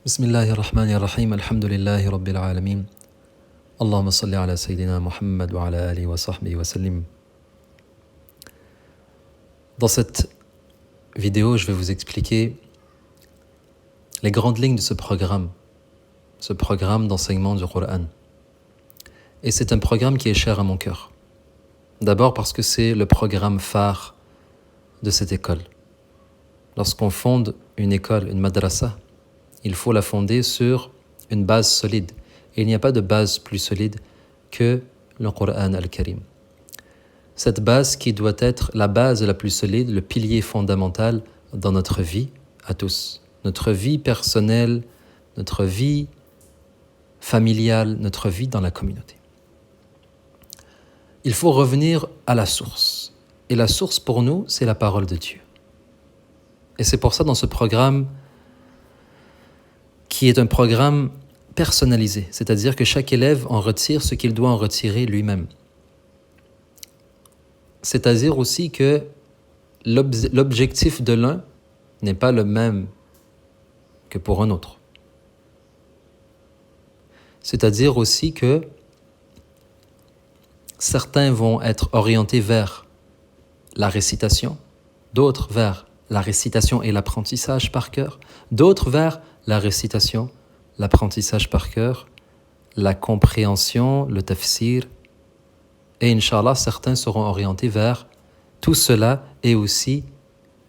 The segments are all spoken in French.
بسم الله الرحمن الرحيم الحمد لله رب العالمين اللهم صل على سيدنا محمد وعلى آله وصحبه وسلم. Dans cette vidéo, je vais vous expliquer les grandes lignes de ce programme d'enseignement du Coran. Et c'est un programme qui est cher à mon cœur. D'abord parce que c'est le programme phare de cette école. Lorsqu'on fonde une école, une madrasa, il faut la fonder sur une base solide. Et il n'y a pas de base plus solide que le Coran al-Karim. Cette base qui doit être la base la plus solide, le pilier fondamental dans notre vie à tous. Notre vie personnelle, notre vie familiale, notre vie dans la communauté. Il faut revenir à la source. Et la source pour nous, c'est la parole de Dieu. Et c'est pour ça dans ce programme, qui est un programme personnalisé, c'est-à-dire que chaque élève en retire ce qu'il doit en retirer lui-même. C'est-à-dire aussi que l'objectif de l'un n'est pas le même que pour un autre. C'est-à-dire aussi que certains vont être orientés vers la récitation, d'autres vers la récitation et l'apprentissage par cœur, d'autres vers la récitation, l'apprentissage par cœur, la compréhension, le tafsir. Et Inch'Allah, certains seront orientés vers tout cela et aussi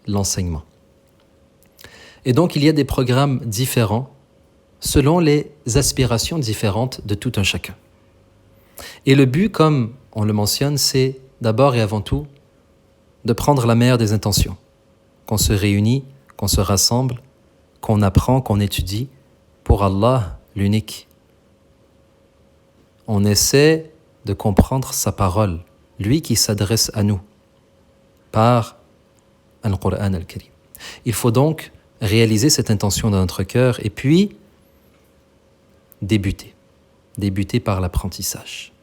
l'enseignement. Et donc, il y a des programmes différents selon les aspirations différentes de tout un chacun. Et le but, comme on le mentionne, c'est d'abord et avant tout de prendre la meilleure des intentions, qu'on se réunit, qu'on se rassemble, qu'on apprend, qu'on étudie pour Allah, l'unique. On essaie de comprendre sa parole, lui qui s'adresse à nous par le Coran al-Karim. Il faut donc réaliser cette intention dans notre cœur et puis débuter par l'apprentissage.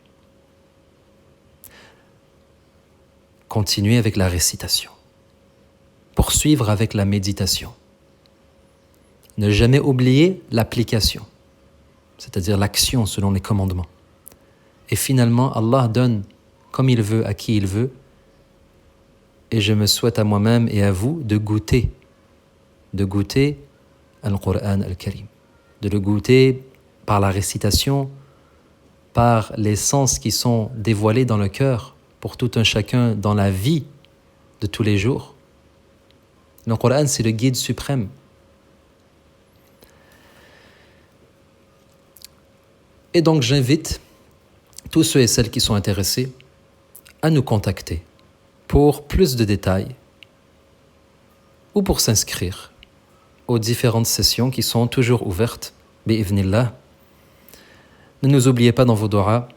Continuer avec la récitation. Poursuivre avec la méditation. Ne jamais oublier l'application, c'est-à-dire l'action selon les commandements. Et finalement, Allah donne comme il veut à qui il veut. Et je me souhaite à moi-même et à vous de goûter al Coran al-Karim, de le goûter par la récitation, par les sens qui sont dévoilés dans le cœur pour tout un chacun dans la vie de tous les jours. Le Coran, c'est le guide suprême. Et donc j'invite tous ceux et celles qui sont intéressés à nous contacter pour plus de détails ou pour s'inscrire aux différentes sessions qui sont toujours ouvertes, bi'idhnillah. Ne nous oubliez pas dans vos doigts